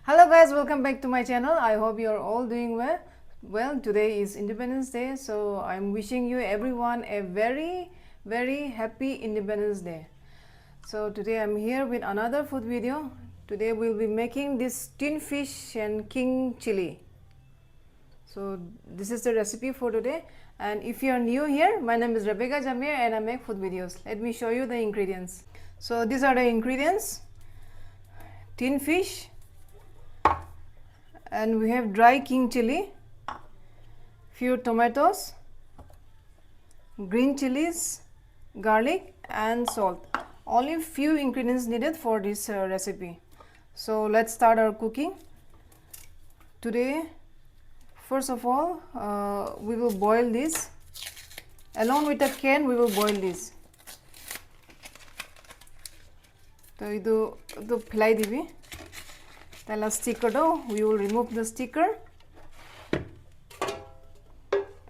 Hello guys, welcome back to my channel. I hope you are all doing well. Well, today is Independence Day, so I'm wishing you everyone a very happy Independence Day. So today I'm here with another food video. Today we'll be making this tin fish and king chili. So this is the recipe for today, and if you are new here, my name is Rebecca Jamir and I make food videos. Let me show you the ingredients. So these are the ingredients: tin fish, and we have dry king chili, few tomatoes, green chilies, garlic and salt. Only few ingredients needed for this recipe. So let's start our cooking. Today, first of all, we will boil this. Along with the can, we will boil this. So idu philai dibi. Tala sticker do, we will remove the sticker,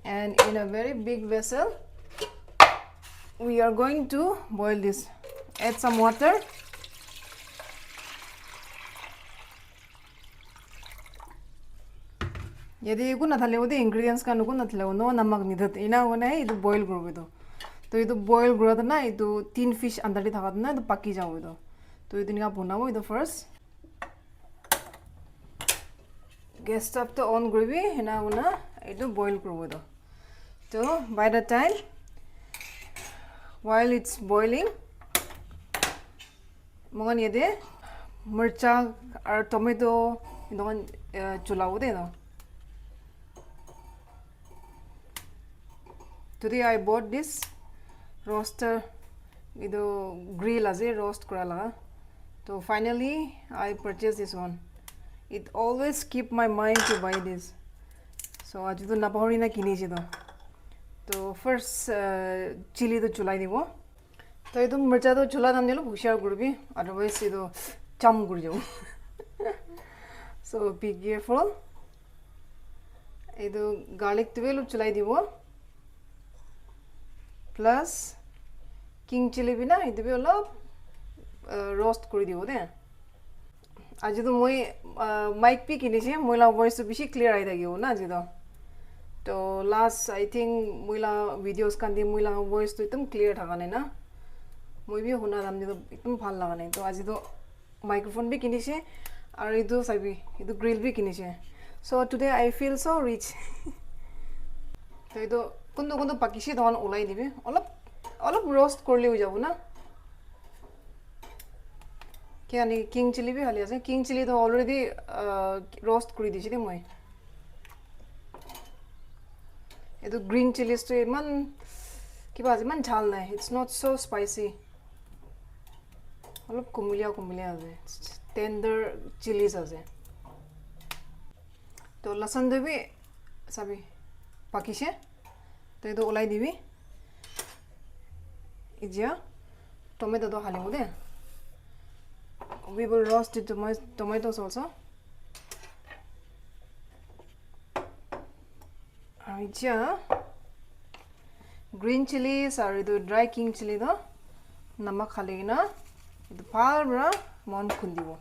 and in a very big vessel we are going to boil this. Add some water. यदि को नथाले उदे ingredients का नुको नथले no नमक निदत इना होने इदु boil करो इदु तो इदु boil करो तो ना इदु तीन fish अंदर दी थाका ना इदु पकी जाओ इदु तो इदु निका भुनाओ इदु first gas stove to on gravy hina una idu boil korobo do. So by the time while it's boiling mogan yede mircha or tomato don chulao de no. Today I bought this roaster idu grill as a roast korala. So finally I purchased this one. It always keep my mind to buy this. So आज तो नापाहरी ना किनी ची तो first chili तो चुलाई दिवो तो ये तो मिर्चा तो चुला दाम दिलो भूषा गुड़बी otherwise ये तो चम गुड़ जाओ. So be careful. ये तो garlic तो वेलो चुलाई दिवो plus king chili भी ना ये तो वेलो roast करी दिवो दे. आज तो मोई माइक भी किनी छे मोइला वॉइस तो बेसी क्लियर आइ दागियो ना आज तो लास्ट आई थिंक मोइला वीडियोस कांदी मोइला वॉइस तो एकदम क्लियर थागाने ना मोइ भी होना दाम तो एकदम ভাল लागाने तो आज तो माइक्रोफोन भी किनी छे और इदु साबी इदु ग्रिल भी किनी छे. So today I feel so rich. तो इदु कुंदो पाकिसे दहन ओलाई दिबे অলপ रोस्ट करले हो जाबो ना क्या नहीं किंग चिली भी हाली आसे किंग चिली तो ऑलरेडी रोस्ट करी दिछि दे মই ये तो ग्रीन चिलीज तो इमान किबा इमान झाल নাই इट्स नॉट सो स्पाइसी অলপ कुमिलिया আছে टेंडर चिलीज আছে तो लसन देबी साबी पाकिसे तो ये तो ओलाई दिबी इजिया टमेटो तो हालिमु दे. We will roast the tomatoes also. Aija green chilies or the dry king chili do namak halina the palbra mon kundibo.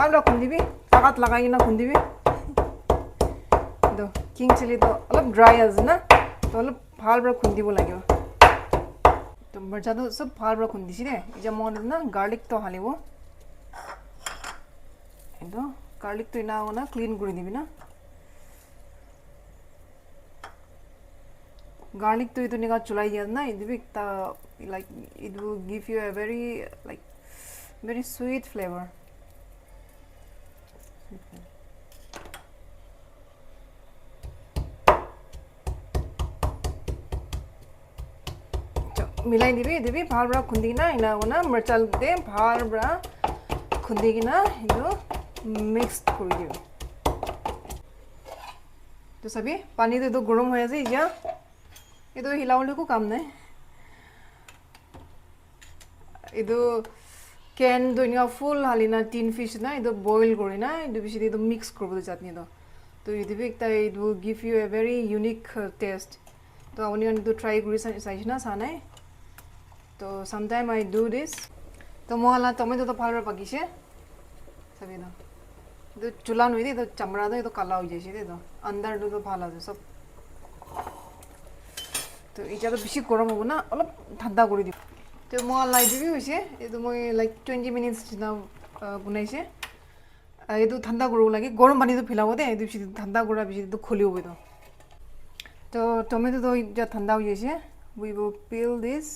Alra kundibi takat lagai na kundibi. King chili तो अलग dry है ना तो अलग फाल बड़ा खुंदी बोला क्यों तो मिर्चा तो सब फाल बड़ा खुंदी सी ने जब मोन ना गार्लिक तो हाले वो इधर गार्लिक तो इना वो ना क्लीन गुड़ी दी भी ना गार्लिक तो इधर निकाल चुलाई याद ना इधर भी ता like it will give you a very sweet flavor. मिलाई दिबी भाल बड़ा खुंदी ना इना वना मरचाल दे भाल बड़ा खुंदी की ना इधर मिक्स कर दियो तो सभी पानी तो गरम हो जाए या ये तो हिलावले को काम नहीं इधर कैन तो इनका फुल हाली ना तीन फिश ना इधर बॉईल करी ना इधर बिशी इधर मिक्स कर बोले चटनी तो इधर भी एक ता it will give you a very unique taste. তো আপুনি তো ট্ৰাই কৰি চাইছে না চা নাই তো সামটাইম আই ডু দিস তো মোলা টমেটো তো ভালরে পাকিছে সবই না তো চুলা নই দে তো চামড়া দে তো কালা হয়ে যাইছে দে তো আন্দার তো ভালো আছে সব তো এটা তো বেশি গরম হবো না অলপ ঠান্ডা করে দিব তো মোলাই দিবি হয়েছে এই মই লাইক 20 মিনিটস না বনাইছে এইটো ঠান্ডা কৰিব লাগে গৰম পানীটো ফিলাব দে এইটো ঠান্ডা কৰাৰ পিছত এইটো খুলিব এইটো তো টমেটোটো এতিয়া ঠান্ডা হৈ গৈছে we will peel this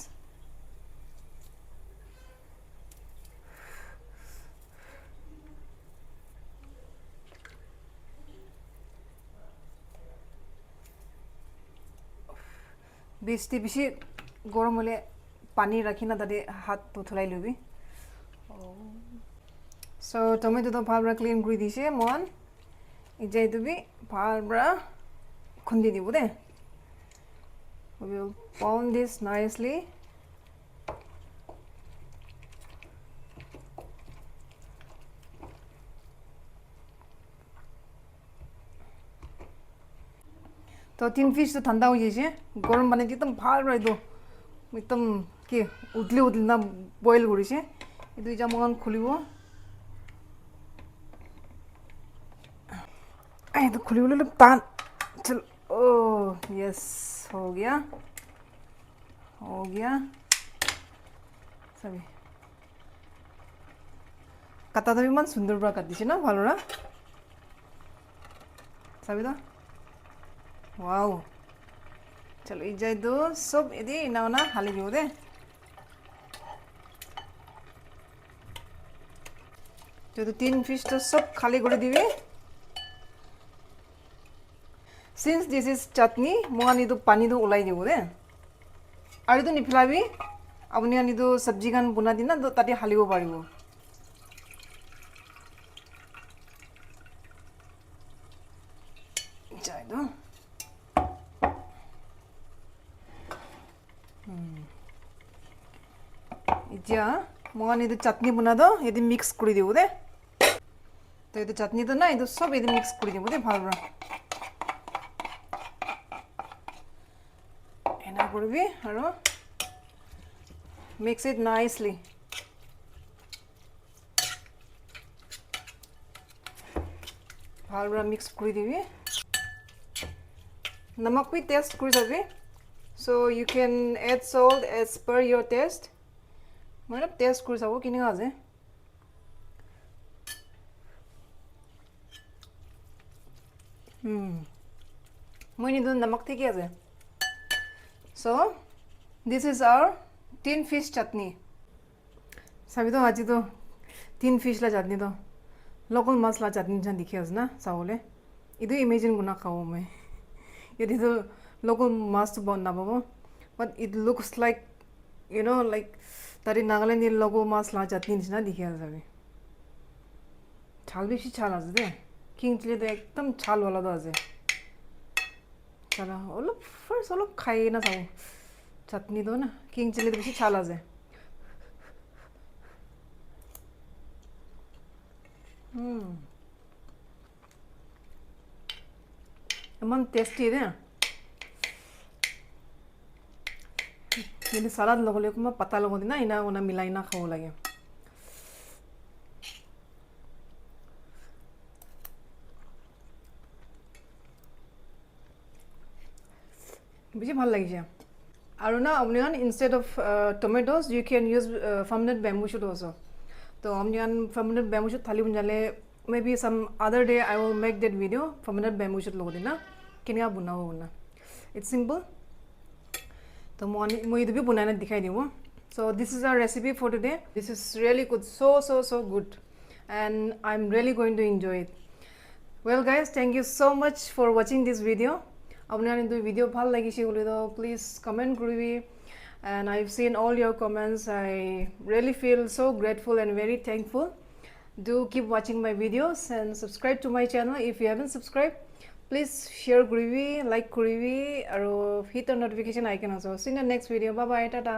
বেছি গৰম হলে পানী ৰাখি না তাতে হাতটো থলাই লবি So tomato to ভালরা ক্লিন করে দিছে মন ইজাই দিবি ভালরা খুন্দি দিব দে we will pound this nicely তো তিন পিস তো ঠান্ডা হয়ে যাইছে গরম পানি একদম ভালরা একদম কি উতলি না বয়েল করিছে এই দুইটা মন খুলিব तो खुली बोले तान चल ओह यस हो गया सभी कता तो भी मन सुंदर बड़ा कर दीजिए ना भालोरा सभी तो वाओ चलो इजाई दो सब यदि ना ना हाली भी होते जो तो 3 फिश तो सब खाली कर दीवी Since this is chutney, মই আনিটো পানীটো ওলাই দিব দে আৰু তো নিফলাবি আপুনি আনিটো সবজি গান বনা দিনা তো তাতে হালিব পাৰিব যাই দো এতিয়া মই আনিটো চাটনি বনা দো এদি মিক্স কৰি দিব দে তো এইটো চাটনিটো না এইটো সব এদি মিক্স কৰি দিব দে ভালৰা করবি আর মিক্স ইট নাইসলি ভালরা মিক্স করে দিবি নমক भी টেস্ট করে যাবি so you can add salt as per your taste মানে টেস্ট করে যাব কিনে আছে মই নিদো নমক ঠিকই আছে So this is our tin fish chutney सभी तो आज तो 3 fish ला chutney तो local masala chutney जन दिखे आज ना सावले इधर imagine गुना खाओ मैं ये तो local mas तो बन ना बाबू but it looks like you know like तारी नागालैंड local masala chutney ना दिखे आज सभी छाल भी छाल आज दे किंग चिली तो एकदम छाल वाला तो आज चला ओलो फर्स्ट ओलो खाई ना साव चटनी दो ना किंग चिली तो बेसी छाल आजे अमन टेस्टी दे ये सलाद लगले को मैं पता लगो दिना इना ओना मिलाई ना खाओ लगे বেশি ভাল লাগিছে আৰু না অমনিয়ন instead of tomatoes you can use fermented bamboo shoot also তো অমনিয়ন ফার্মেন্টেড ব্যাম্বু shoot থালি বনালে maybe some other day I will make that video fermented bamboo shoot লগদি না কেনেকা বনাব না ইটস সিম্পল তো মই ইটো বি বনাই না দেখাই দিও so this is our recipe for today this is really good so good and I'm really going to enjoy it well guys thank you so much for watching this video আপনার এই video ভাল লাগিছে বলে তো please comment করবি and I've seen all your comments I really feel so grateful and very thankful do keep watching my videos and subscribe to my channel if you haven't subscribed please share করবি like করবি আর hit the notification icon also see you in the next video bye bye tata